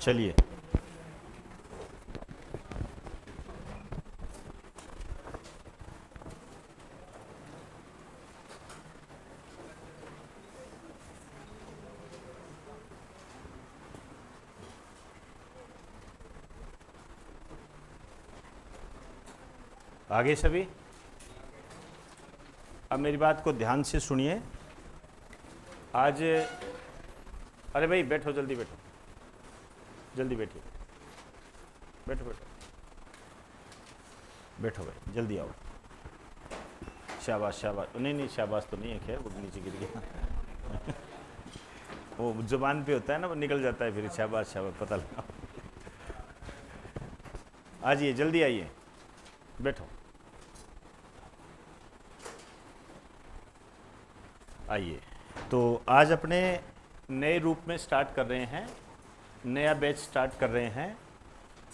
चलिए। आगे सभी, अब मेरी बात को ध्यान से सुनिए। आज, अरे भाई बैठो, जल्दी बैठो, जल्दी बैठिए, बैठो बैठो बैठो भाई, जल्दी आओ। शाबाश शाबाश, नहीं नहीं शाबाश तो नहीं है, खैर वो नीचे गिर गया। वो जुबान पे होता है ना, वो निकल जाता है फिर, शाबाश शाबाश पता लगा। आइए जल्दी आइए, बैठो आइए। तो आज अपने नए रूप में स्टार्ट कर रहे हैं, नया बैच स्टार्ट कर रहे हैं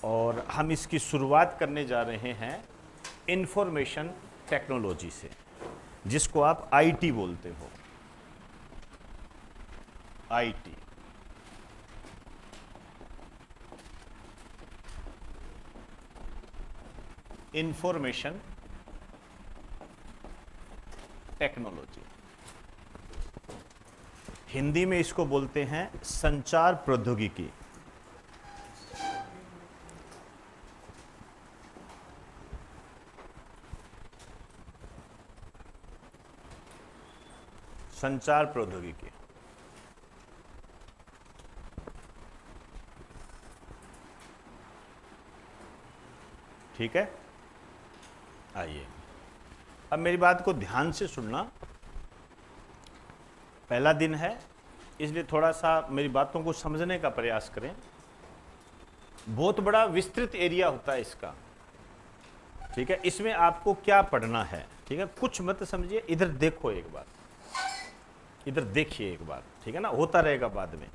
और हम इसकी शुरुआत करने जा रहे हैं इंफॉर्मेशन टेक्नोलॉजी से, जिसको आप आईटी बोलते हो। IT, information technology. हिंदी में इसको बोलते हैं संचार प्रौद्योगिकी। संचार प्रौद्योगिकी। ठीक है, आइए अब मेरी बात को ध्यान से सुनना। पहला दिन है, इसलिए थोड़ा सा मेरी बातों को समझने का प्रयास करें। बहुत बड़ा विस्तृत एरिया होता है इसका, ठीक है। इसमें आपको क्या पढ़ना है, ठीक है। कुछ मत समझिए, इधर देखो एक बार, इधर देखिए एक बार, ठीक है ना, होता रहेगा बाद में।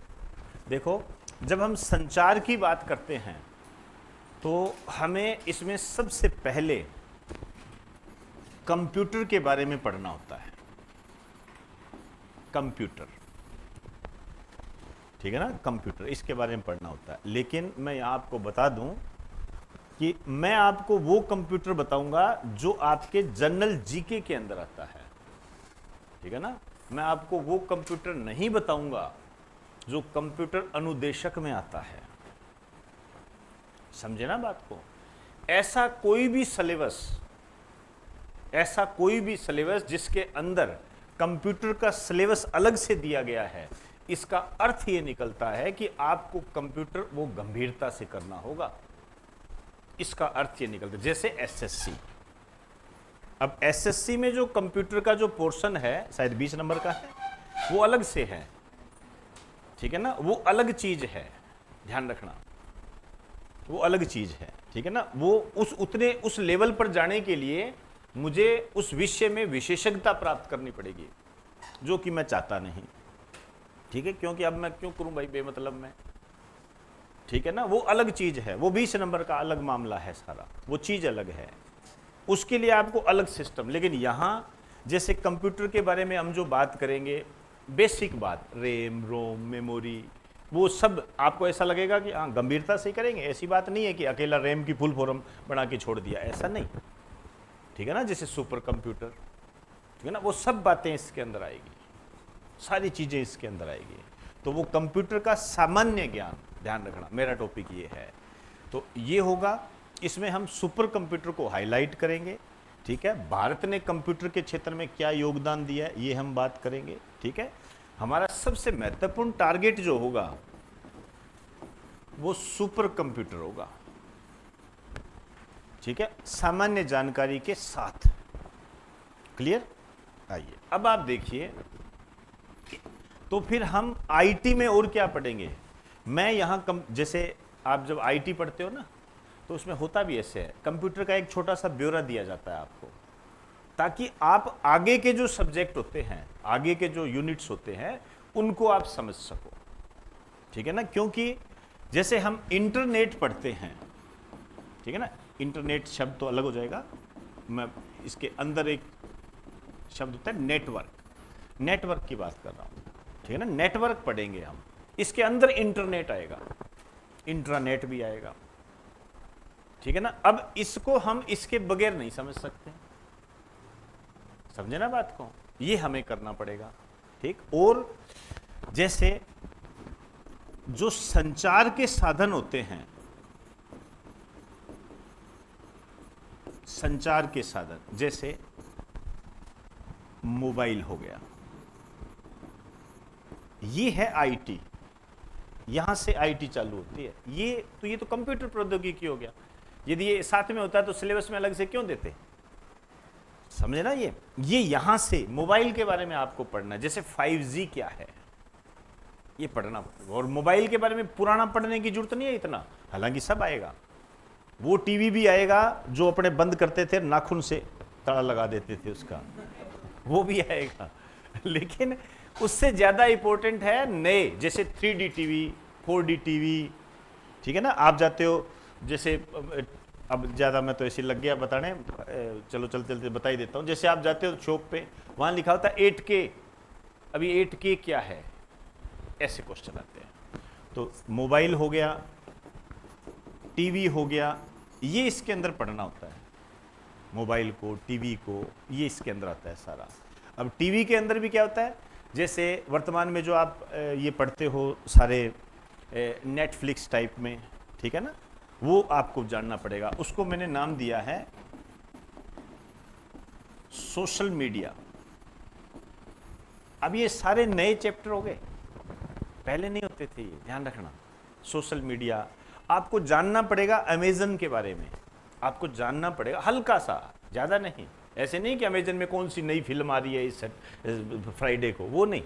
देखो, जब हम संचार की बात करते हैं तो हमें इसमें सबसे पहले कंप्यूटर के बारे में पढ़ना होता है। कंप्यूटर, ठीक है ना, कंप्यूटर, इसके बारे में पढ़ना होता है। लेकिन मैं यहां आपको बता दूं कि मैं आपको वो कंप्यूटर बताऊंगा जो आपके जनरल जीके के अंदर आता है, ठीक है ना। मैं आपको वो कंप्यूटर नहीं बताऊंगा जो कंप्यूटर अनुदेशक में आता है। समझे ना बात को। ऐसा कोई भी सिलेबस जिसके अंदर कंप्यूटर का सिलेबस अलग से दिया गया है, इसका अर्थ ये निकलता है कि आपको कंप्यूटर वो गंभीरता से करना होगा। इसका अर्थ ये निकलता है। जैसे एसएससी, अब एसएससी में जो कंप्यूटर का जो पोर्शन है, शायद 20 नंबर का है, वो अलग से है, ठीक है ना, वो अलग चीज है, ध्यान रखना, वो अलग चीज है, ठीक है ना। वो उस लेवल पर जाने के लिए मुझे उस विषय में विशेषज्ञता प्राप्त करनी पड़ेगी, जो कि मैं चाहता नहीं, ठीक है। क्योंकि अब मैं क्यों करूं भाई बेमतलब में, ठीक है ना। वो अलग चीज है, वो 20 नंबर का अलग मामला है सारा, वो चीज अलग है, उसके लिए आपको अलग सिस्टम। लेकिन यहां जैसे कंप्यूटर के बारे में हम जो बात करेंगे, बेसिक बात, रैम रोम मेमोरी, वो सब आपको ऐसा लगेगा कि हाँ गंभीरता से करेंगे। ऐसी बात नहीं है कि अकेला रैम की फुल फॉर्म बना के छोड़ दिया, ऐसा नहीं, ठीक है ना। जैसे सुपर कंप्यूटर, ठीक है ना, वो सब बातें इसके अंदर आएगी, सारी चीजें इसके अंदर आएगी। तो वो कंप्यूटर का सामान्य ज्ञान, ध्यान रखना, मेरा टॉपिक ये है। तो ये होगा, इसमें हम सुपर कंप्यूटर को हाईलाइट करेंगे, ठीक है। भारत ने कंप्यूटर के क्षेत्र में क्या योगदान दिया है, ये हम बात करेंगे, ठीक है। हमारा सबसे महत्वपूर्ण टारगेट जो होगा वो सुपर कंप्यूटर होगा, ठीक है, सामान्य जानकारी के साथ। क्लियर? आइए अब आप देखिए, तो फिर हम आईटी में और क्या पढ़ेंगे। मैं यहां जैसे आप जब आईटी पढ़ते हो ना, तो उसमें होता भी ऐसे है, कंप्यूटर का एक छोटा सा ब्यौरा दिया जाता है आपको, ताकि आप आगे के जो सब्जेक्ट होते हैं, आगे के जो यूनिट्स होते हैं, उनको आप समझ सको, ठीक है ना। क्योंकि जैसे हम इंटरनेट पढ़ते हैं, ठीक है ना, इंटरनेट शब्द तो अलग हो जाएगा, मैं इसके अंदर एक शब्द होता है नेटवर्क, नेटवर्क की बात कर रहा हूं, ठीक है ना। नेटवर्क पढ़ेंगे हम, इसके अंदर इंटरनेट आएगा, इंट्रानेट भी आएगा, ठीक है ना। अब इसको हम इसके बगैर नहीं समझ सकते, समझे ना बात को, ये हमें करना पड़ेगा, ठीक। और जैसे जो संचार के साधन होते हैं, संचार के साधन जैसे मोबाइल हो गया, ये है आईटी, यहां से आईटी चालू होती है, ये तो कंप्यूटर प्रौद्योगिकी हो गया। यदि ये साथ में होता तो सिलेबस में अलग से क्यों देते, समझे ना। ये यहां से मोबाइल के बारे में आपको पढ़ना है, जैसे 5G क्या है ये पढ़ना, और मोबाइल के बारे में पुराना पढ़ने की जरूरत नहीं है इतना, हालांकि सब आएगा। वो टीवी भी आएगा जो अपने बंद करते थे नाखून से ताला लगा देते थे उसका, वो भी आएगा, लेकिन उससे ज्यादा इंपॉर्टेंट है नए, जैसे 3D टीवी, 4D टीवी, ठीक है ना। आप जाते हो, जैसे अब ज्यादा मैं तो ऐसे लग गया बताने, चलो चलते चलते बता ही देता हूं। जैसे आप जाते हो शॉप पे, वहां लिखा होता है 8K, अभी 8K क्या है, ऐसे क्वेश्चन आते हैं। तो मोबाइल हो गया, टीवी हो गया, ये इसके अंदर पढ़ना होता है, मोबाइल को, टीवी को, ये इसके अंदर आता है सारा। अब टीवी के अंदर भी क्या होता है, जैसे वर्तमान में जो आप ये पढ़ते हो सारे नेटफ्लिक्स टाइप में, ठीक है ना, वो आपको जानना पड़ेगा। उसको मैंने नाम दिया है सोशल मीडिया। अब ये सारे नए चैप्टर हो गए, पहले नहीं होते थे, ये ध्यान रखना। सोशल मीडिया आपको जानना पड़ेगा, अमेजन के बारे में आपको जानना पड़ेगा, हल्का सा, ज्यादा नहीं। ऐसे नहीं कि अमेजन में कौन सी नई फिल्म आ रही है इस फ्राइडे को, वो नहीं।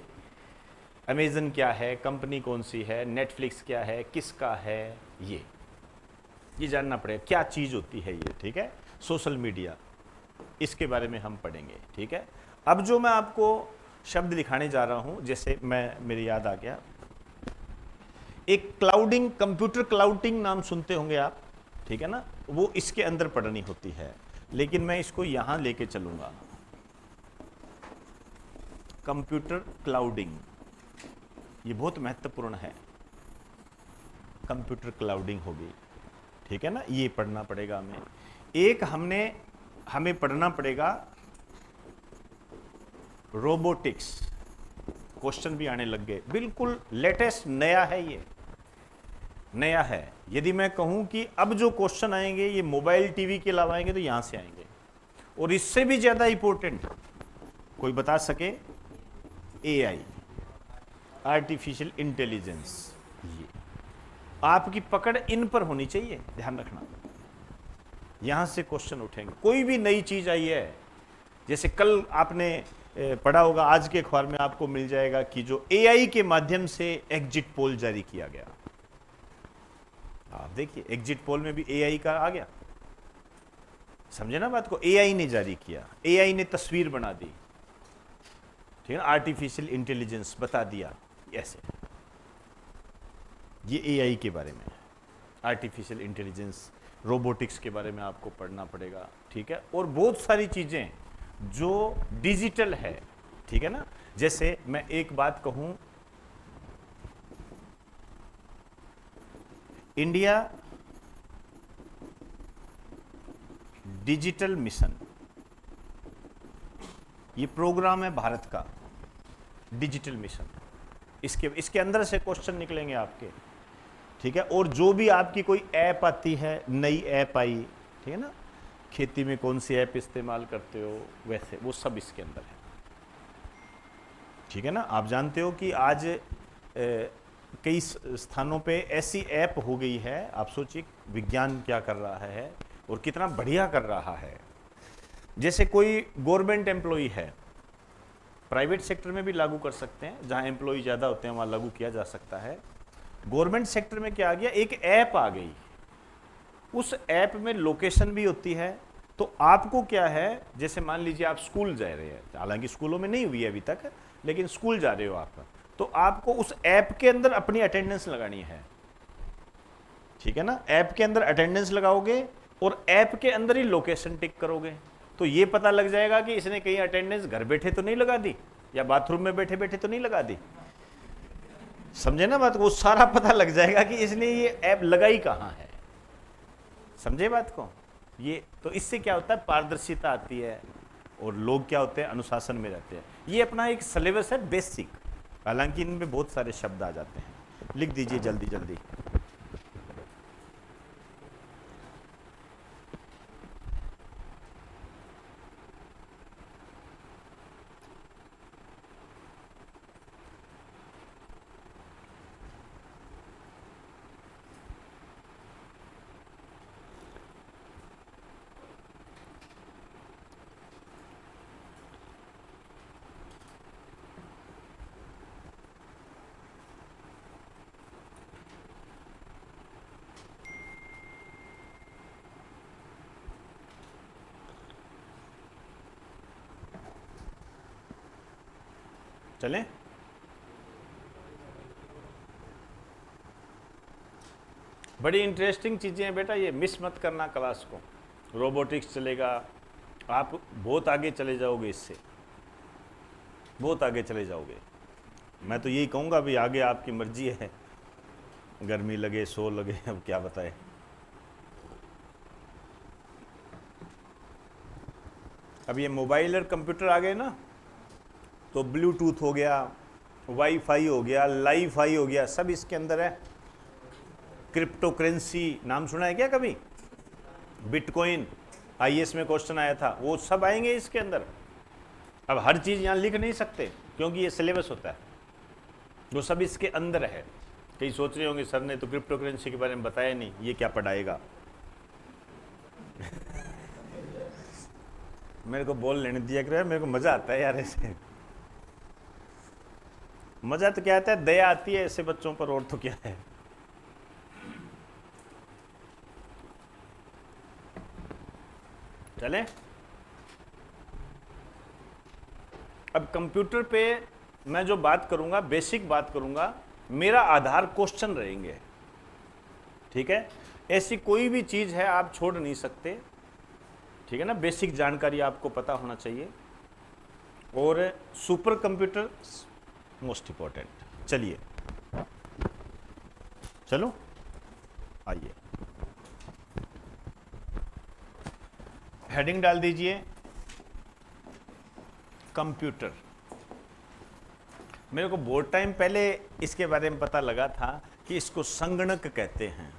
अमेजन क्या है, कंपनी कौन सी है, नेटफ्लिक्स क्या है, किसका है, ये जानना पड़ेगा, क्या चीज होती है ये, ठीक है। सोशल मीडिया, इसके बारे में हम पढ़ेंगे, ठीक है। अब जो मैं आपको शब्द दिखाने जा रहा हूं, जैसे मेरी याद आ गया, एक क्लाउडिंग, कंप्यूटर क्लाउडिंग नाम सुनते होंगे आप, ठीक है ना, वो इसके अंदर पढ़नी होती है, लेकिन मैं इसको यहां लेके चलूंगा। कंप्यूटर क्लाउडिंग ये बहुत महत्वपूर्ण है, कंप्यूटर क्लाउडिंग होगी, ठीक है ना, ये पढ़ना पड़ेगा हमें। एक हमें पढ़ना पड़ेगा रोबोटिक्स, क्वेश्चन भी आने लग गए, बिल्कुल लेटेस्ट नया है, ये नया है। यदि मैं कहूं कि अब जो क्वेश्चन आएंगे ये मोबाइल टीवी के अलावा आएंगे, तो यहां से आएंगे। और इससे भी ज्यादा इंपॉर्टेंट कोई बता सके, एआई, आर्टिफिशियल इंटेलिजेंस, ये आपकी पकड़ इन पर होनी चाहिए, ध्यान रखना। यहां से क्वेश्चन उठेंगे, कोई भी नई चीज आई है, जैसे कल आपने पढ़ा होगा, आज के अखबार में आपको मिल जाएगा कि जो एआई के माध्यम से एग्जिट पोल जारी किया गया। आप देखिए, एग्जिट पोल में भी एआई का आ गया, समझे ना बात को। एआई ने जारी किया, एआई ने तस्वीर बना दी, ठीक है, आर्टिफिशियल इंटेलिजेंस बता दिया, ऐसे। ये एआई के बारे में, आर्टिफिशियल इंटेलिजेंस, रोबोटिक्स के बारे में आपको पढ़ना पड़ेगा, ठीक है। और बहुत सारी चीजें जो डिजिटल है, ठीक है ना। जैसे मैं एक बात कहूं, इंडिया डिजिटल मिशन, ये प्रोग्राम है भारत का, डिजिटल मिशन। इसके अंदर से क्वेश्चन निकलेंगे आपके, ठीक है। और जो भी आपकी कोई ऐप आती है, नई ऐप आई, ठीक है ना, खेती में कौन सी ऐप इस्तेमाल करते हो, वैसे वो सब इसके अंदर है, ठीक है ना। आप जानते हो कि आज कई स्थानों पे ऐसी ऐप हो गई है, आप सोचिए विज्ञान क्या कर रहा है और कितना बढ़िया कर रहा है। जैसे कोई गवर्नमेंट एम्प्लॉई है, प्राइवेट सेक्टर में भी लागू कर सकते हैं, जहां एम्प्लॉई ज़्यादा होते हैं वहां लागू किया जा सकता है। गवर्नमेंट सेक्टर में क्या आ गया, एक ऐप आ गई, उस ऐप में लोकेशन भी होती है। तो आपको क्या है, जैसे मान लीजिए आप स्कूल जा रहे हैं, हालांकि स्कूलों में नहीं हुई है अभी तक, लेकिन स्कूल जा रहे हो आप, तो आपको उस ऐप के अंदर अपनी अटेंडेंस लगानी है, ठीक है ना। ऐप के अंदर अटेंडेंस लगाओगे और ऐप के अंदर ही लोकेशन टिक करोगे, तो ये पता लग जाएगा कि इसने कहीं अटेंडेंस घर बैठे तो नहीं लगा दी, या बाथरूम में बैठे बैठे तो नहीं लगा दी, समझे ना बात को, वो सारा पता लग जाएगा कि इसने ये ऐप लगाई कहाँ है। समझे बात को? ये तो इससे क्या होता है, पारदर्शिता आती है और लोग क्या होते हैं, अनुशासन में रहते हैं। ये अपना एक सिलेबस है बेसिक, हालांकि इनमें बहुत सारे शब्द आ जाते हैं। लिख दीजिए जल्दी जल्दी। चलें? बड़ी इंटरेस्टिंग चीज़ें हैं बेटा, ये मिस मत करना क्लास को। रोबोटिक्स चलेगा, आप बहुत आगे चले जाओगे, इससे बहुत आगे चले जाओगे। मैं तो यही कहूँगा, अभी आगे आपकी मर्जी है, गर्मी लगे सो लगे, अब क्या बताए। अब ये मोबाइल और कंप्यूटर आ गए ना, तो ब्लूटूथ हो गया, वाईफाई हो गया, लाईफाई हो गया, सब इसके अंदर है। क्रिप्टो करेंसी नाम सुना है क्या कभी? बिटकॉइन, आईएएस में क्वेश्चन आया था, वो सब आएंगे इसके अंदर। अब हर चीज़ यहाँ लिख नहीं सकते क्योंकि ये सिलेबस होता है, वो सब इसके अंदर है। कई सोच रहे होंगे सर ने तो क्रिप्टो करेंसी के बारे में बताया नहीं, ये क्या पढ़ाएगा। मेरे को बोल लेने दिया कर, मेरे को मज़ा आता है यार ऐसे। मज़ा तो क्या आता है, दया आती है ऐसे बच्चों पर, और तो क्या है। चले, अब कंप्यूटर पे मैं जो बात करूंगा, बेसिक बात करूंगा, मेरा आधार क्वेश्चन रहेंगे, ठीक है। ऐसी कोई भी चीज़ है आप छोड़ नहीं सकते, ठीक है ना। बेसिक जानकारी आपको पता होना चाहिए, और सुपर कंप्यूटर मोस्ट इंपॉर्टेंट। चलिए, चलो आइए, हेडिंग डाल दीजिए कंप्यूटर। मेरे को बहुत टाइम पहले इसके बारे में पता लगा था कि इसको संगणक कहते हैं।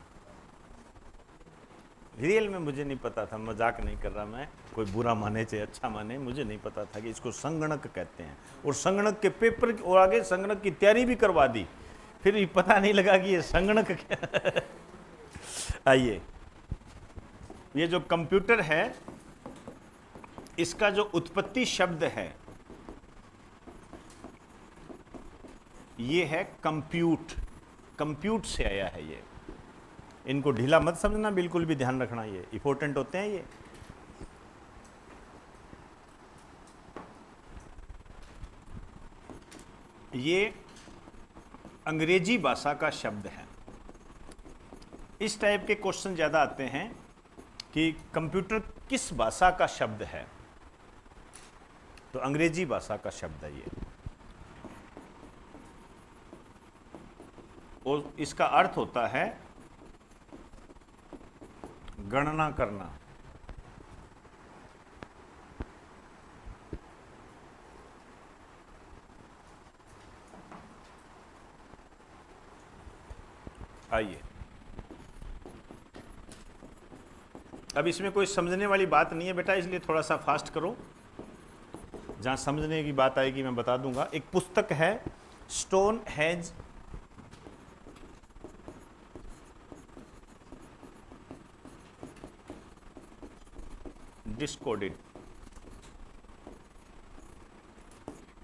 रियल में मुझे नहीं पता था, मजाक नहीं कर रहा मैं, कोई बुरा माने चाहे अच्छा माने, मुझे नहीं पता था कि इसको संगणक कहते हैं। और संगणक के पेपर और आगे संगणक की तैयारी भी करवा दी, फिर ये पता नहीं लगा कि ये संगणक क्या। आइए, ये जो कंप्यूटर है, इसका जो उत्पत्ति शब्द है ये है कंप्यूट। कंप्यूट से आया है ये, इनको ढीला मत समझना, बिल्कुल भी ध्यान रखना, ये इंपॉर्टेंट होते हैं। ये अंग्रेजी भाषा का शब्द है। इस टाइप के क्वेश्चन ज़्यादा आते हैं कि कंप्यूटर किस भाषा का शब्द है, तो अंग्रेजी भाषा का शब्द है ये, और इसका अर्थ होता है गणना करना। आइए, अब इसमें कोई समझने वाली बात नहीं है बेटा, इसलिए थोड़ा सा फास्ट करो, जहां समझने की बात आएगी मैं बता दूंगा। एक पुस्तक है स्टोन हेज डिस्कोडेड,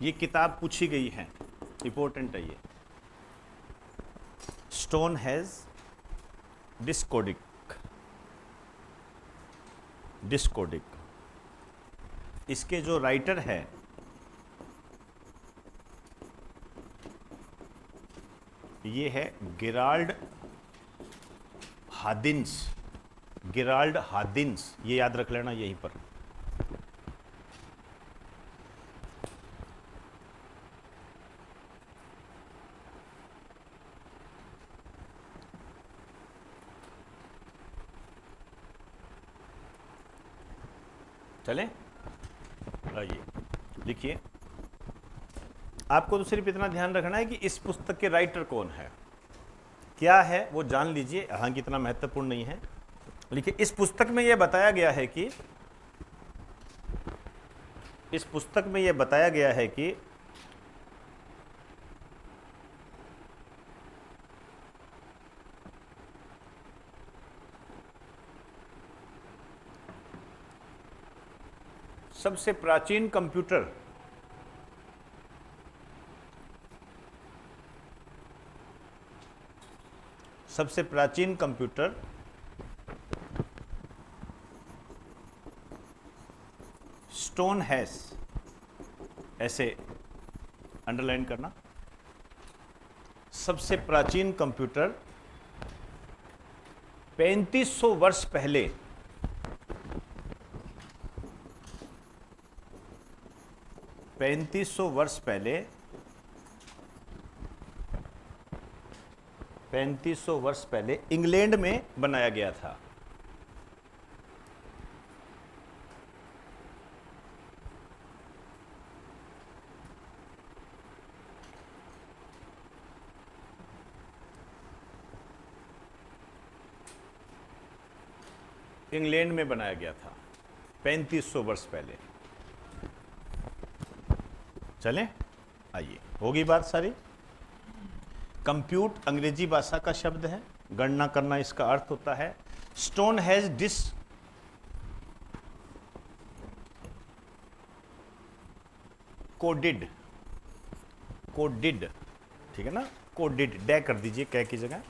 ये किताब पूछी गई है, इंपॉर्टेंट है ये। स्टोन हेज डिस्कोडिक, डिस्कोडिक, इसके जो राइटर है ये है गेराल्ड हादिन्स। गेराल्ड हादिन्स, ये याद रख लेना यहीं पर। चलें, आइए लिखिए। आपको तो सिर्फ इतना ध्यान रखना है कि इस पुस्तक के राइटर कौन है, क्या है वो जान लीजिए, हालांकि इतना महत्वपूर्ण नहीं है। लिखिए, इस पुस्तक में यह बताया गया है कि सबसे प्राचीन कंप्यूटर स्टोनहेंज, ऐसे अंडरलाइन करना, सबसे प्राचीन कंप्यूटर 3500 वर्ष पहले 3500 वर्ष पहले 3500 वर्ष पहले इंग्लैंड में बनाया गया था। इंग्लैंड में बनाया गया था 3500 वर्ष पहले। चलें, आइए, होगी बात सारी। कंप्यूट अंग्रेजी भाषा का शब्द है, गणना करना इसका अर्थ होता है। स्टोनहेंज कोडिड, ठीक है ना, कोडिड, डे कर दीजिए कै की जगह।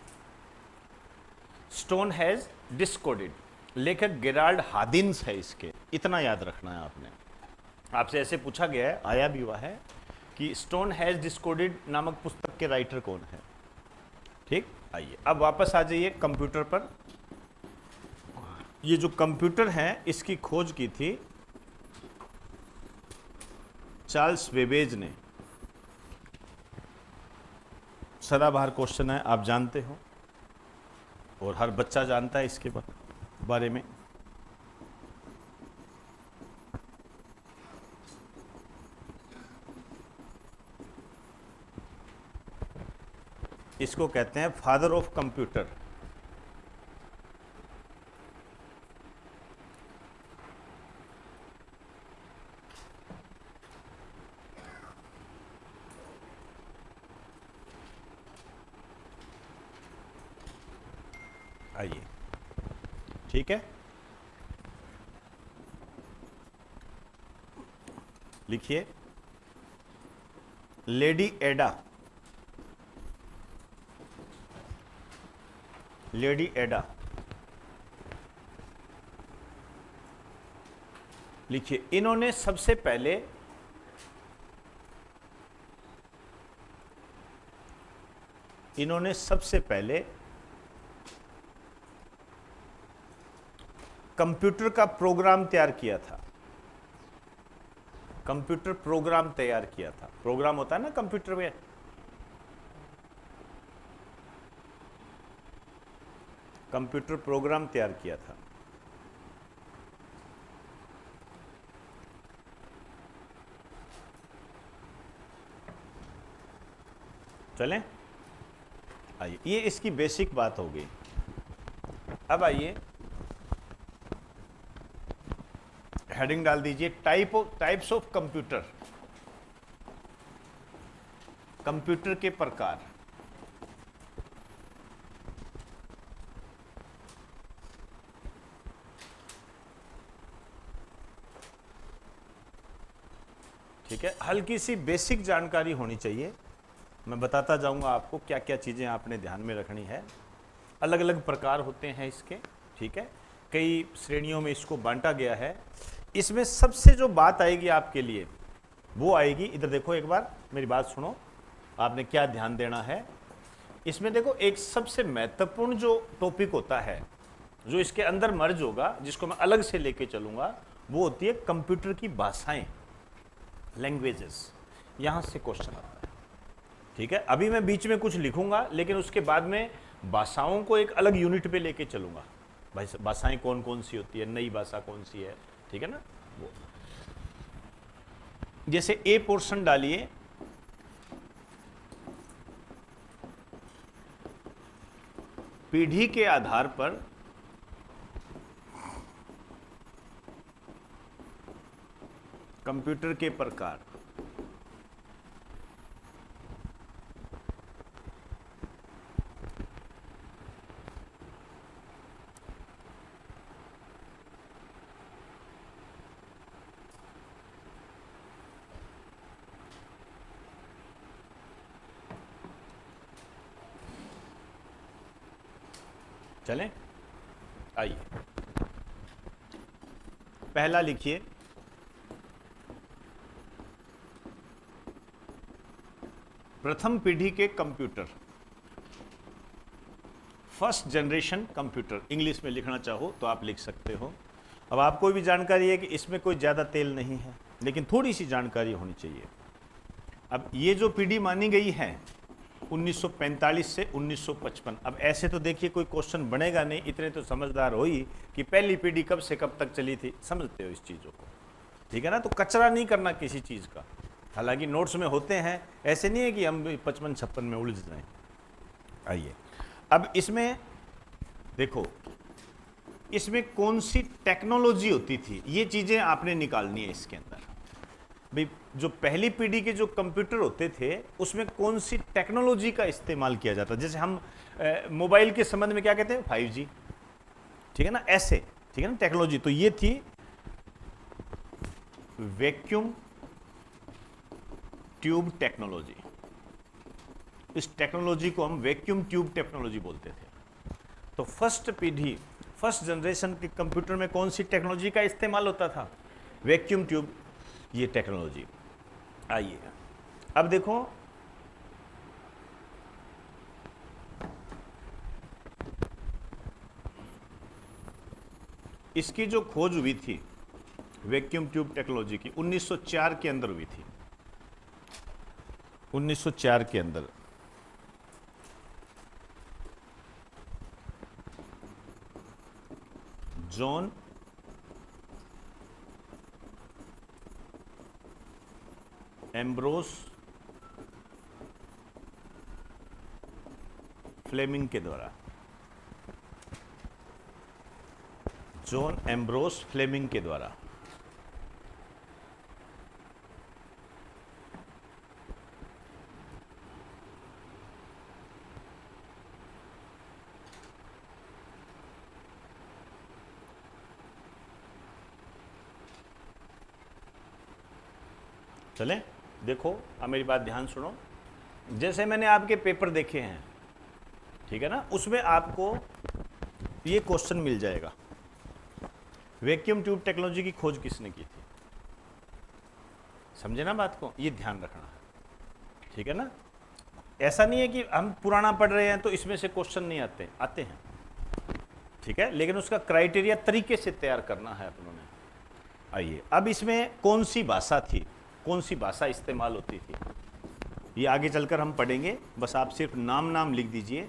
स्टोनहेंज डिस्कोडिड, लेखक गेराल्ड हादिन्स है इसके, इतना याद रखना है आपने। आपसे ऐसे पूछा गया है, आया भी हुआ है कि स्टोनहेंज डिस्कोडिड नामक पुस्तक के राइटर कौन है। ठीक, आइए अब वापस आ जाइए कंप्यूटर पर। ये जो कंप्यूटर है इसकी खोज की थी चार्ल्स बेबेज ने। सदाबहार क्वेश्चन है, आप जानते हो, और हर बच्चा जानता है इसके बारे में। इसको कहते हैं फादर ऑफ कंप्यूटर। आइए, ठीक है, लिखिए। लेडी एडा लिखिए, इन्होंने सबसे पहले कंप्यूटर का प्रोग्राम तैयार किया था। कंप्यूटर प्रोग्राम तैयार किया था। प्रोग्राम होता है ना कंप्यूटर में, कंप्यूटर प्रोग्राम तैयार किया था। चलें, आइए, ये इसकी बेसिक बात हो गई। अब आइए हेडिंग डाल दीजिए, टाइप्स ऑफ कंप्यूटर, कंप्यूटर के प्रकार। ठीक है, हल्की सी बेसिक जानकारी होनी चाहिए। मैं बताता जाऊंगा आपको क्या क्या चीज़ें आपने ध्यान में रखनी है। अलग अलग प्रकार होते हैं इसके, ठीक है, कई श्रेणियों में इसको बांटा गया है। इसमें सबसे जो बात आएगी आपके लिए वो आएगी, इधर देखो एक बार, मेरी बात सुनो, आपने क्या ध्यान देना है। इसमें देखो एक सबसे महत्वपूर्ण जो टॉपिक होता है, जो इसके अंदर मर्ज होगा, जिसको मैं अलग से लेके चलूंगा, वो होती है कंप्यूटर की भाषाएं, लैंग्वेजेस। यहां से क्वेश्चन आता है, ठीक है। अभी मैं बीच में कुछ लिखूंगा, लेकिन उसके बाद में भाषाओं को एक अलग यूनिट पे लेके चलूंगा। भाई भाषाएं कौन कौन सी होती है, नई भाषा कौन सी है, ठीक है ना, जैसे ए पोर्शन डालिए, पीढ़ी के आधार पर कंप्यूटर के प्रकार। चलें, आइए पहला लिखिए, प्रथम पीढ़ी के computer, first generation computer. English में लिखना चाहो तो आप लिख सकते हो। अब आपको भी जानकारी है कि इसमें कोई ज़्यादा तेल नहीं है, लेकिन थोड़ी सी जानकारी होनी चाहिए। अब ये जो पीढ़ी मानी गई है 1945 से 1955, अब ऐसे तो देखिए कोई क्वेश्चन बनेगा नहीं, इतने तो समझदार हो ही कि पहली पीढ़ी कब से कब तक चली थी, समझते हो इस चीज़ों को, ठीक है ना। तो कचरा नहीं करना किसी चीज़ का, हालांकि नोट्स में होते हैं, ऐसे नहीं है कि हम 55-56 में उलझ जाएं। आइए अब इसमें देखो, इसमें कौन सी टेक्नोलॉजी होती थी, ये चीज़ें आपने निकालनी है इसके अंदर। भाई जो पहली पीढ़ी के जो कंप्यूटर होते थे उसमें कौन सी टेक्नोलॉजी का इस्तेमाल किया जाता, जैसे हम मोबाइल के संबंध में क्या कहते हैं 5G, ठीक है ना, ऐसे, ठीक है ना टेक्नोलॉजी। तो ये थी वैक्यूम ट्यूब टेक्नोलॉजी। इस टेक्नोलॉजी को हम वैक्यूम ट्यूब टेक्नोलॉजी बोलते थे। तो फर्स्ट पीढ़ी, फर्स्ट जनरेशन के कंप्यूटर में कौन सी टेक्नोलॉजी का इस्तेमाल होता था, वैक्यूम ट्यूब, ये टेक्नोलॉजी। आइए अब देखो, इसकी जो खोज हुई थी वैक्यूम ट्यूब टेक्नोलॉजी की 1904 के अंदर हुई थी। 1904 के अंदर जॉन एम्ब्रोस फ्लेमिंग के द्वारा, जॉन एम्ब्रोस फ्लेमिंग के द्वारा चलें। देखो अब मेरी बात ध्यान सुनो, जैसे मैंने आपके पेपर देखे हैं, ठीक है ना, उसमें आपको ये क्वेश्चन मिल जाएगा, वैक्यूम ट्यूब टेक्नोलॉजी की खोज किसने की थी। समझे ना बात को, ये ध्यान रखना, ठीक है ना। ऐसा नहीं है कि हम पुराना पढ़ रहे हैं तो इसमें से क्वेश्चन नहीं आते, आते हैं, ठीक है, लेकिन उसका क्राइटेरिया तरीके से तैयार करना है अपनों ने। आइए अब इसमें कौन सी भाषा थी, कौन सी भाषा इस्तेमाल होती थी, ये आगे चलकर हम पढ़ेंगे। बस आप सिर्फ नाम लिख दीजिए,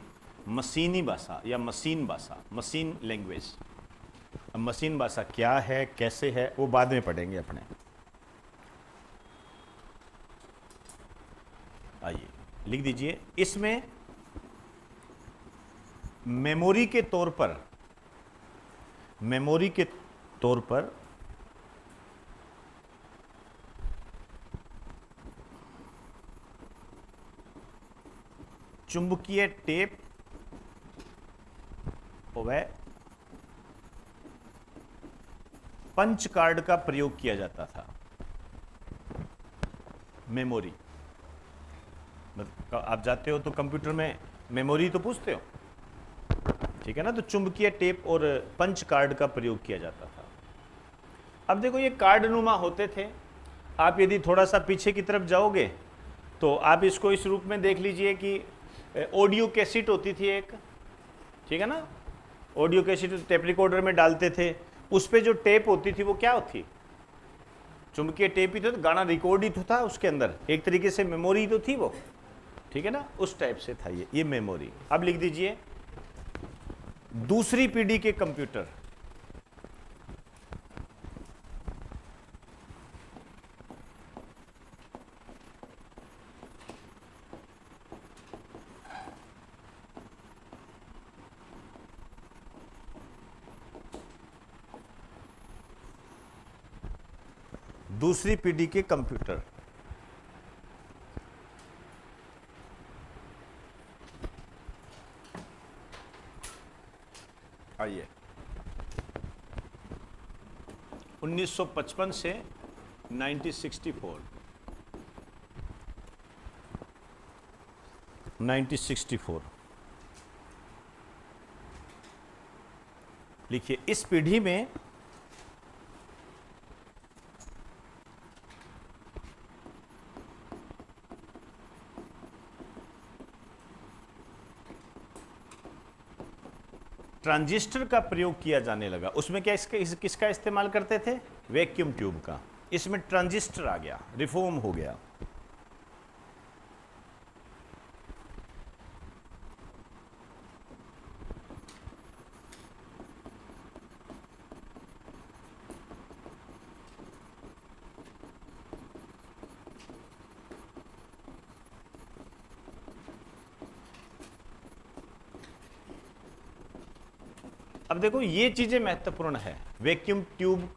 मशीनी भाषा या मशीन भाषा, मशीन लैंग्वेज। अब मशीन भाषा क्या है, कैसे है, वो बाद में पढ़ेंगे अपने। आइए लिख दीजिए, इसमें मेमोरी के तौर पर चुंबकीय टेप व पंच कार्ड का प्रयोग किया जाता था। मेमोरी, आप जाते हो तो कंप्यूटर में मेमोरी तो पूछते हो, ठीक है ना, तो चुंबकीय टेप और पंच कार्ड का प्रयोग किया जाता था। अब देखो ये कार्ड नुमा होते थे, आप यदि थोड़ा सा पीछे की तरफ जाओगे तो आप इसको इस रूप में देख लीजिए कि ऑडियो कैसेट होती थी एक, ठीक है ना, ऑडियो कैसेट टेप रिकॉर्डर में डालते थे, उस पे जो टेप होती थी वो क्या होती, चुंबकीय टेप ही तो गाना रिकॉर्ड ही तो था उसके अंदर, एक तरीके से मेमोरी तो थी वो, ठीक है ना, उस टाइप से था ये मेमोरी। अब लिख दीजिए दूसरी पीढ़ी के कंप्यूटर, दूसरी पीढ़ी के कंप्यूटर। आइए 1955 से 1964 लिखिए। इस पीढ़ी में ट्रांजिस्टर का प्रयोग किया जाने लगा। उसमें क्या किसका इस्तेमाल करते थे? वैक्यूम ट्यूब का। इसमें ट्रांजिस्टर आ गया, रिफॉर्म हो गया। अब देखो ये चीजें महत्वपूर्ण है। वैक्यूम ट्यूब,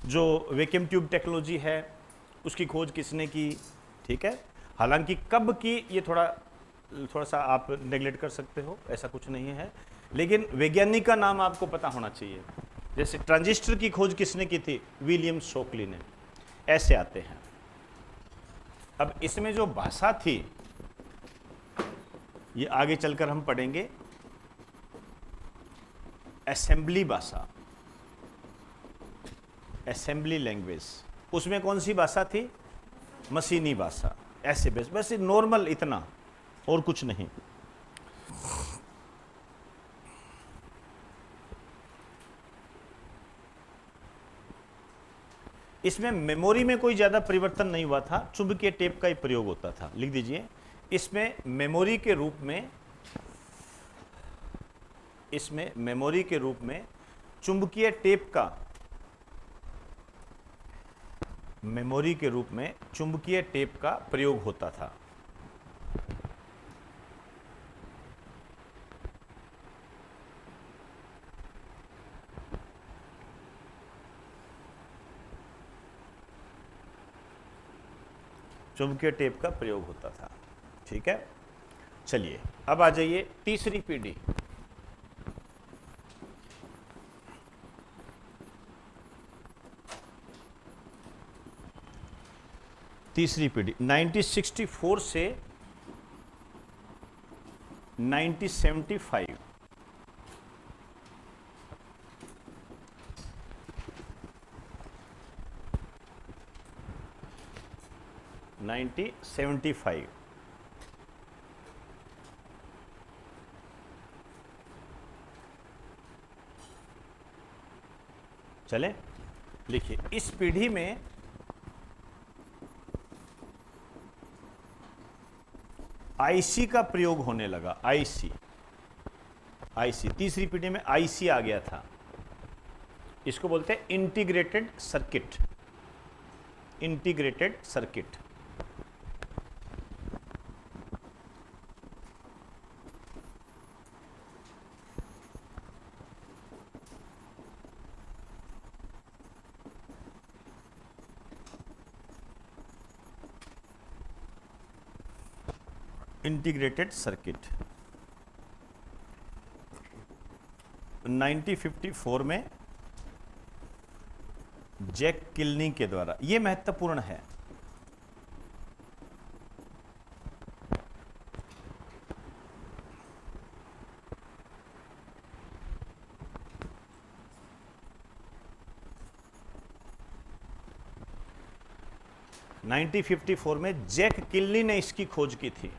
जो वैक्यूम ट्यूब टेक्नोलॉजी है, उसकी खोज किसने की? ठीक है, हालांकि कब की ये थोड़ा सा आप नेग्लेक्ट कर सकते हो, ऐसा कुछ नहीं है, लेकिन वैज्ञानिक का नाम आपको पता होना चाहिए। जैसे ट्रांजिस्टर की खोज किसने की थी? विलियम शॉकली ने। ऐसे आते हैं। अब इसमें जो भाषा थी, ये आगे चलकर हम पढ़ेंगे, असेंबली भाषा, असेंबली लैंग्वेज। उसमें कौन सी भाषा थी? मशीनी भाषा। ऐसे बस नॉर्मल, इतना और कुछ नहीं। इसमें मेमोरी में कोई ज्यादा परिवर्तन नहीं हुआ था, चुंबकीय टेप का ही प्रयोग होता था। लिख दीजिए, इसमें मेमोरी के रूप में, इसमें मेमोरी के रूप में चुंबकीय टेप का, मेमोरी के रूप में चुंबकीय टेप का प्रयोग होता था। चुंबकीय टेप का प्रयोग होता था। ठीक है, चलिए अब आ जाइए तीसरी पीढ़ी। तीसरी पीढ़ी 1964 से 1975। चले, लिखिए। इस पीढ़ी में आईसी का प्रयोग होने लगा। आईसी, तीसरी पीढ़ी में आईसी आ गया था। इसको बोलते हैं integrated circuit. Integrated circuit. Integrated circuit 1954 में जैक किल्नी के द्वारा। यह महत्वपूर्ण है। नाइनटीन 1954 में जैक किल्नी ने इसकी खोज की थी।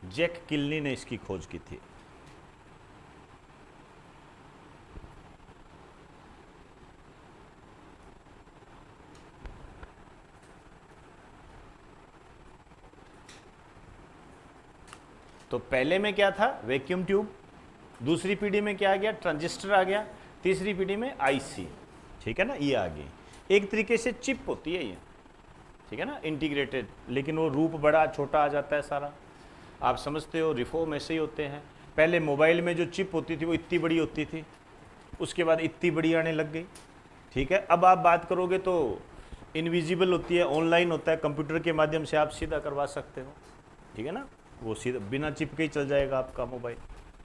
जैक किल्नी ने इसकी खोज की थी। तो पहले में क्या था? Vacuum tube. दूसरी पीढ़ी में क्या आ गया? ट्रांजिस्टर आ गया। तीसरी पीढ़ी में आईसी। ठीक है ना, ये आ गई। एक तरीके से चिप होती है ये, ठीक है ना, इंटीग्रेटेड। लेकिन वो रूप बड़ा छोटा आ जाता है सारा। आप समझते हो, रिफॉर्म ऐसे ही होते हैं। पहले मोबाइल में जो चिप होती थी वो इतनी बड़ी होती थी, उसके बाद इतनी बड़ी आने लग गई। ठीक है। अब आप बात करोगे तो इनविजिबल होती है, ऑनलाइन होता है, कंप्यूटर के माध्यम से आप सीधा करवा सकते हो, ठीक है ना, वो सीधा बिना चिपके ही चल जाएगा आपका मोबाइल,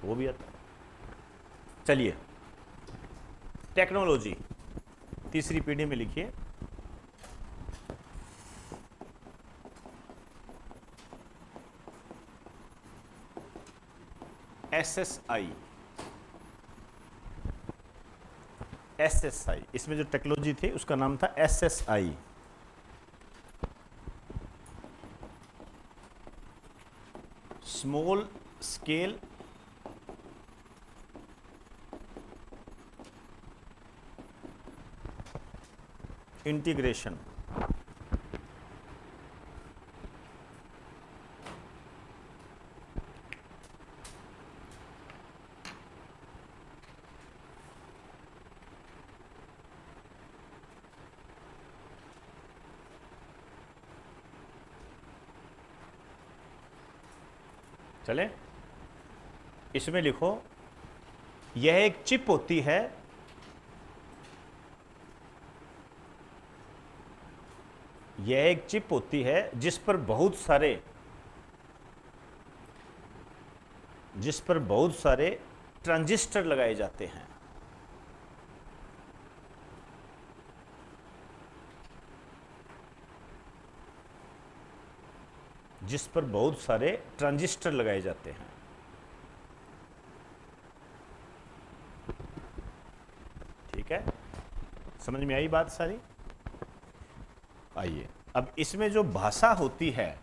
वो भी आता है। चलिए, टेक्नोलॉजी तीसरी पीढ़ी में लिखिए। SSI, SSI, इसमें जो टेक्नोलॉजी थी उसका नाम था SSI। Small scale integration. चले, इसमें लिखो, यह एक चिप होती है, यह एक चिप होती है जिस पर बहुत सारे ट्रांजिस्टर लगाए जाते हैं। जिस पर बहुत सारे ट्रांजिस्टर लगाए जाते हैं। ठीक है, समझ में आई बात सारी? आइए, अब इसमें जो भाषा होती है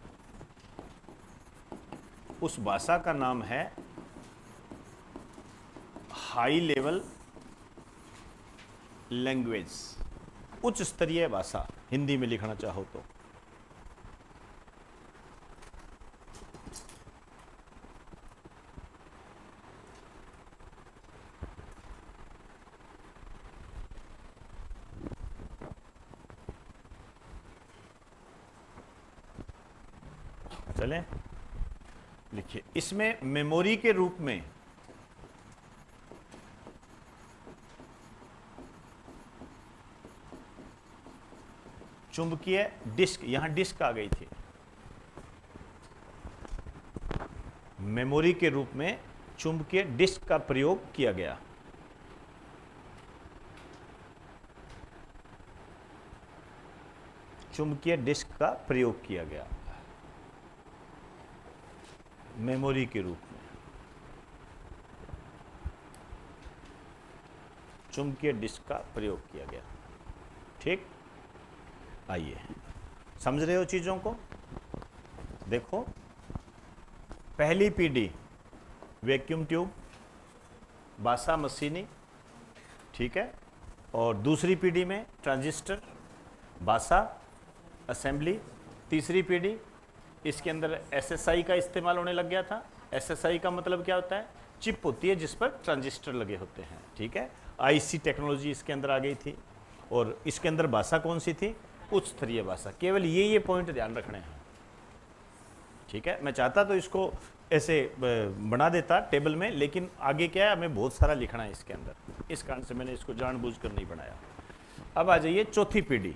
उस भाषा का नाम है हाई लेवल लैंग्वेज, उच्च स्तरीय भाषा, हिंदी में लिखना चाहो तो। चलें, लिखिए, इसमें मेमोरी के रूप में चुंबकीय डिस्क, यहां डिस्क आ गई थी, मेमोरी के रूप में चुंबकीय डिस्क का प्रयोग किया गया। चुंबकीय डिस्क का प्रयोग किया गया मेमोरी के रूप में, चुंबकीय डिस्क का प्रयोग किया गया। ठीक, आइए, समझ रहे हो चीजों को? देखो, पहली पीढ़ी वैक्यूम ट्यूब, बासा मशीनी, ठीक है, और दूसरी पीढ़ी में ट्रांजिस्टर, बासा, असेंबली। तीसरी पीढ़ी, इसके अंदर SSI का इस्तेमाल होने लग गया था। SSI का मतलब क्या होता है? चिप होती है जिस पर ट्रांजिस्टर लगे होते हैं, ठीक है। IC टेक्नोलॉजी इसके अंदर आ गई थी, और इसके अंदर भाषा कौन सी थी? उच्च स्तरीय भाषा। केवल ये पॉइंट ध्यान रखने हैं, ठीक है। मैं चाहता तो इसको ऐसे बना देता टेबल में, लेकिन आगे क्या है, हमें बहुत सारा लिखना है इसके अंदर, इस कारण से मैंने इसको जानबूझकर नहीं बनाया। अब आ जाइए चौथी पीढ़ी,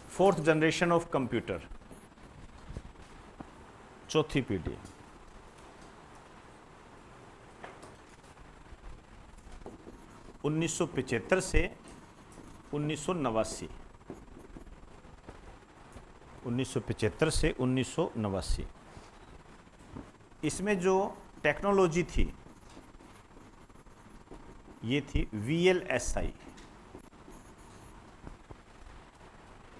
फोर्थ जनरेशन ऑफ कंप्यूटर, चौथी पीढ़ी। (1975 से 1989), 1975 से 1989। इसमें जो टेक्नोलॉजी थी ये थी VLSI,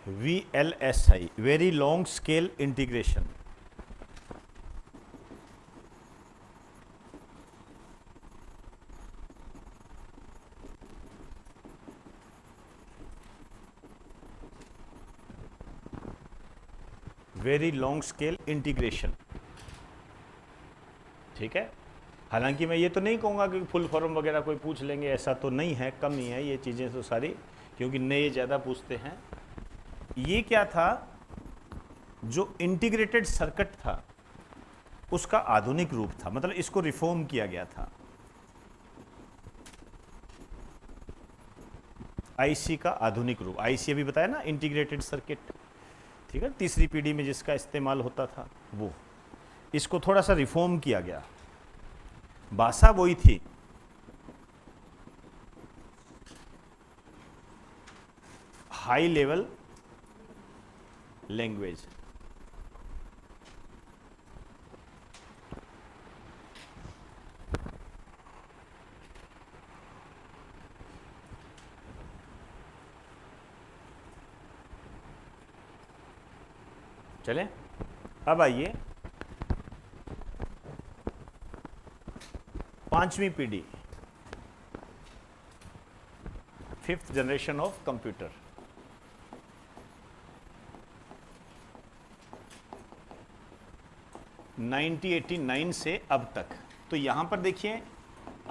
VLSI, very long scale integration. Very long scale integration, ठीक है। हालांकि मैं ये तो नहीं कहूँगा कि फुल फॉर्म वगैरह कोई पूछ लेंगे, ऐसा तो नहीं है, कम ही है ये चीज़ें तो सारी, क्योंकि नए ज़्यादा पूछते हैं। ये क्या था? जो इंटीग्रेटेड सर्किट था उसका आधुनिक रूप था, मतलब इसको रिफॉर्म किया गया था। आईसी का आधुनिक रूप, आईसी अभी बताया ना, इंटीग्रेटेड सर्किट, ठीक है, तीसरी पीढ़ी में जिसका इस्तेमाल होता था वो, इसको थोड़ा सा रिफॉर्म किया गया। भाषा वही थी, हाई लेवल लैंग्वेज। चले अब आइए पांचवी पीढ़ी, fifth generation of computer. Nineteen 1989 से अब तक। तो यहां पर देखिए,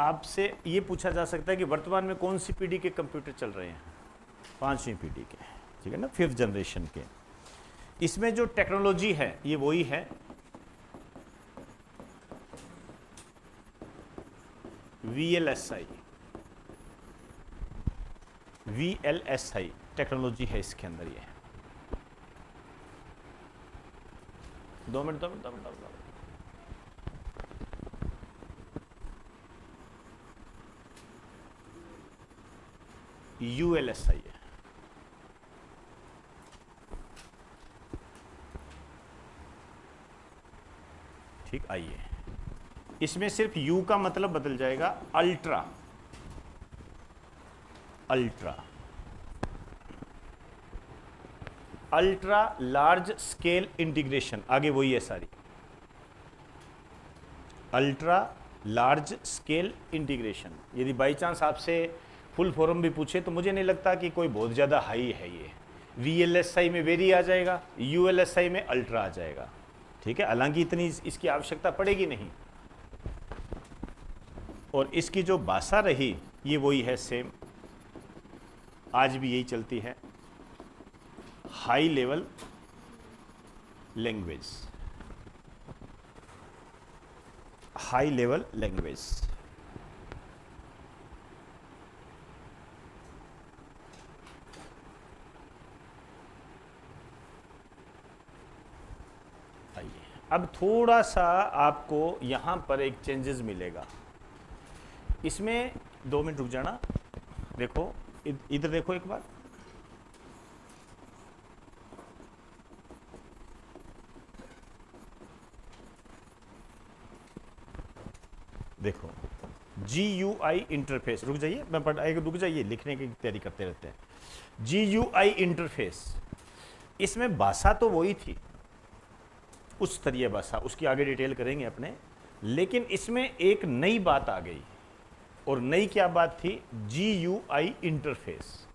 आपसे ये पूछा जा सकता है कि वर्तमान में कौन सी पीढ़ी के कंप्यूटर चल रहे हैं? पांचवी पीढ़ी के, ठीक है ना, फिफ्थ जनरेशन के। इसमें जो टेक्नोलॉजी है ये वही है, VLSI टेक्नोलॉजी है इसके अंदर। ये 2 मिनट। ULSI है, ठीक। आइए, इसमें सिर्फ U का मतलब बदल जाएगा, अल्ट्रा लार्ज स्केल इंटीग्रेशन, आगे वही है सारी, अल्ट्रा लार्ज स्केल इंटीग्रेशन। यदि बाई चांस आपसे फुल फॉर्म भी पूछे तो मुझे नहीं लगता कि कोई बहुत ज़्यादा हाई है ये। VLSI में वेरी आ जाएगा, ULSI में अल्ट्रा आ जाएगा, ठीक है। हालांकि इतनी इसकी आवश्यकता पड़ेगी नहीं। और इसकी जो भाषा रही ये वही है, सेम, आज भी यही चलती है, high level language. High level language, आइए अब थोड़ा सा आपको यहां पर एक चेंजेस मिलेगा। इसमें 2 मिनट रुक जाना, देखो इधर देखो एक बार, देखो GUI इंटरफेस, रुक जाइए, मैं रुक जाइए, लिखने की तैयारी करते रहते हैं। GUI इंटरफेस, इसमें भाषा तो वही थी, उच्च स्तरीय भाषा, उसकी आगे डिटेल करेंगे अपने, लेकिन इसमें एक नई बात आ गई। और नई क्या बात थी? GUI इंटरफेस,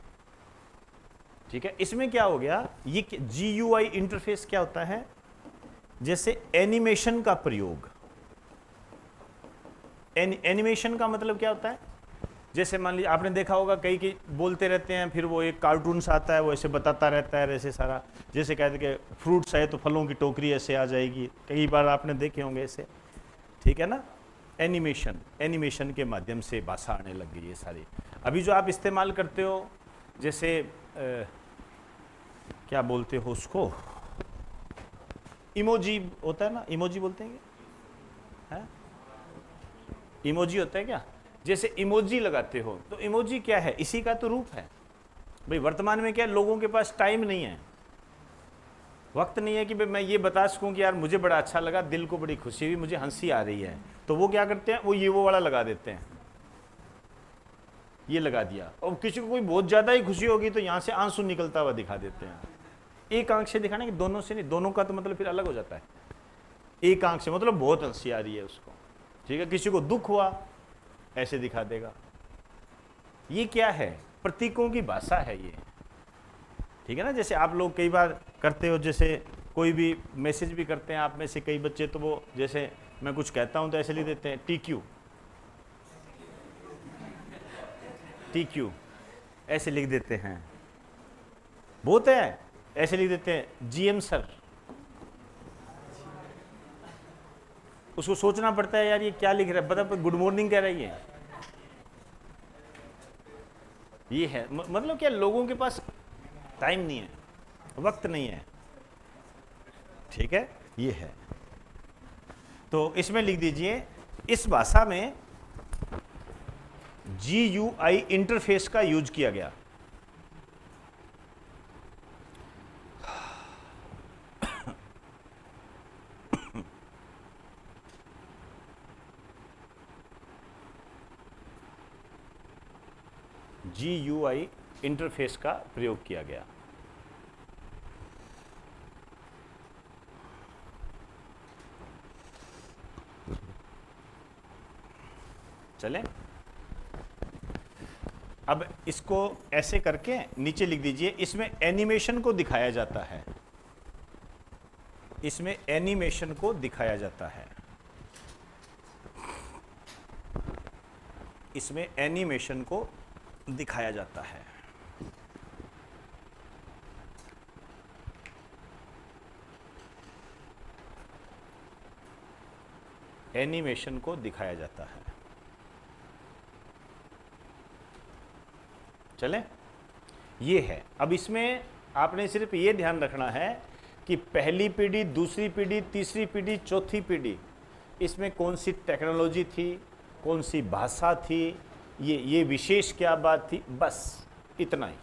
ठीक है। इसमें क्या हो गया, ये GUI इंटरफेस क्या होता है? जैसे एनिमेशन का प्रयोग। एनिमेशन का मतलब क्या होता है? जैसे मान लीजिए आपने देखा होगा कई बोलते रहते हैं, फिर वो एक कार्टून सा आता है, वो ऐसे बताता रहता है ऐसे सारा, जैसे कहते कि फ्रूट्स है तो फलों की टोकरी ऐसे आ जाएगी, कई बार आपने देखे होंगे ऐसे, ठीक है ना। एनिमेशन के माध्यम से भाषा आने लग गई है सारी। अभी जो आप इस्तेमाल करते हो, जैसे क्या बोलते हो उसको, इमोजी होता है ना, इमोजी बोलते हैं क्या? इमोजी होता है क्या? जैसे इमोजी लगाते हो तो इमोजी क्या है? इसी का तो रूप है भाई। वर्तमान में क्या, लोगों के पास टाइम नहीं है, वक्त नहीं है कि भाई मैं ये बता सकूं कि यार मुझे बड़ा अच्छा लगा, दिल को बड़ी खुशी हुई, मुझे हंसी आ रही है, तो वो क्या करते हैं, वो वाला लगा देते हैं, ये लगा दिया। और किसी को कोई बहुत ज्यादा ही खुशी होगी तो यहां से आंसू निकलता हुआ दिखा देते हैं। एक आंख से दिखाना कि दोनों से नहीं, दोनों का तो मतलब फिर अलग हो जाता है। एक आंख से मतलब बहुत हंसी आ रही है उसको, ठीक है। किसी को दुख हुआ ऐसे दिखा देगा। ये क्या है? प्रतीकों की भाषा है ये, ठीक है ना। जैसे आप लोग कई बार करते हो, जैसे कोई भी मैसेज भी करते हैं आप में से कई बच्चे, तो वो जैसे मैं कुछ कहता हूं तो ऐसे लिख देते हैं TQ, ऐसे लिख देते हैं। बहुत है, ऐसे लिख देते हैं GM सर। उसको सोचना पड़ता है यार ये क्या लिख रहा है, बता गुड मॉर्निंग कह रही है। ये है मतलब क्या, लोगों के पास टाइम नहीं है, वक्त नहीं है, ठीक है, ये है। तो इसमें लिख दीजिए, इस भाषा में GUI इंटरफेस का यूज किया गया। GUI इंटरफेस का प्रयोग किया गया। चलें, अब इसको ऐसे करके नीचे लिख दीजिए, इसमें एनिमेशन को दिखाया जाता है, इसमें एनिमेशन को दिखाया जाता है, इसमें एनिमेशन को दिखाया जाता है। एनिमेशन को दिखाया जाता है। चलें, ये है। अब इसमें आपने सिर्फ ये ध्यान रखना है कि पहली पीढ़ी, दूसरी पीढ़ी, तीसरी पीढ़ी, चौथी पीढ़ी, इसमें कौन सी टेक्नोलॉजी थी, कौन सी भाषा थी, ये विशेष क्या बात थी, बस इतना ही,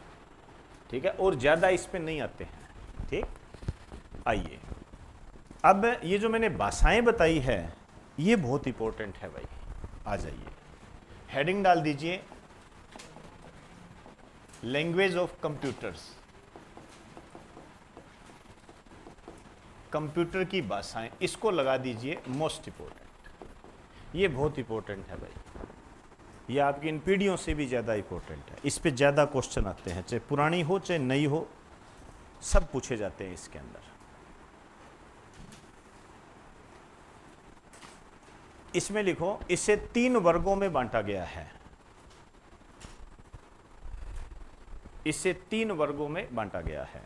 ठीक है, और ज़्यादा इस पे नहीं आते हैं। ठीक, आइए, अब ये जो मैंने भाषाएं बताई है ये बहुत इंपॉर्टेंट है भाई। आ जाइए, हेडिंग डाल दीजिए, लैंग्वेज ऑफ कंप्यूटर्स, कंप्यूटर की भाषाएं, इसको लगा दीजिए मोस्ट इंपॉर्टेंट। ये बहुत इंपॉर्टेंट है भाई, ये आपकी इन पीढ़ियों से भी ज़्यादा इंपॉर्टेंट है। इस पे ज़्यादा क्वेश्चन आते हैं, चाहे पुरानी हो चाहे नई हो, सब पूछे जाते हैं इसके अंदर। इसमें लिखो, इसे 3 वर्गों में बांटा गया है, इसे 3 वर्गों में बांटा गया है।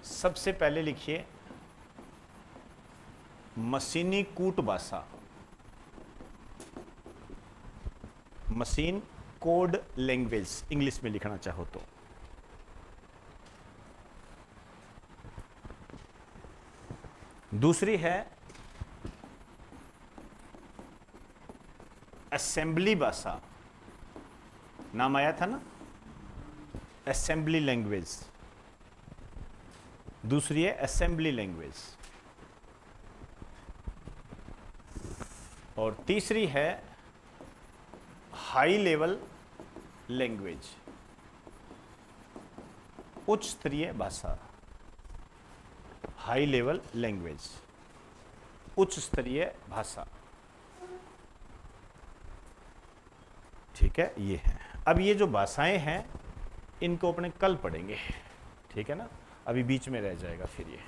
सबसे पहले लिखिए मशीनी कूट भाषा, मशीन कोड लैंग्वेज इंग्लिश में लिखना चाहो तो। दूसरी है असेंबली भाषा, नाम आया था ना, असेंबली लैंग्वेज, दूसरी है असेंबली लैंग्वेज, और तीसरी है हाई लेवल लैंग्वेज, उच्च स्तरीय भाषा। हाई लेवल लैंग्वेज, उच्च स्तरीय भाषा, ठीक है, ये है। अब ये जो भाषाएं हैं इनको अपने कल पढ़ेंगे, ठीक है ना, अभी बीच में रह जाएगा फिर ये।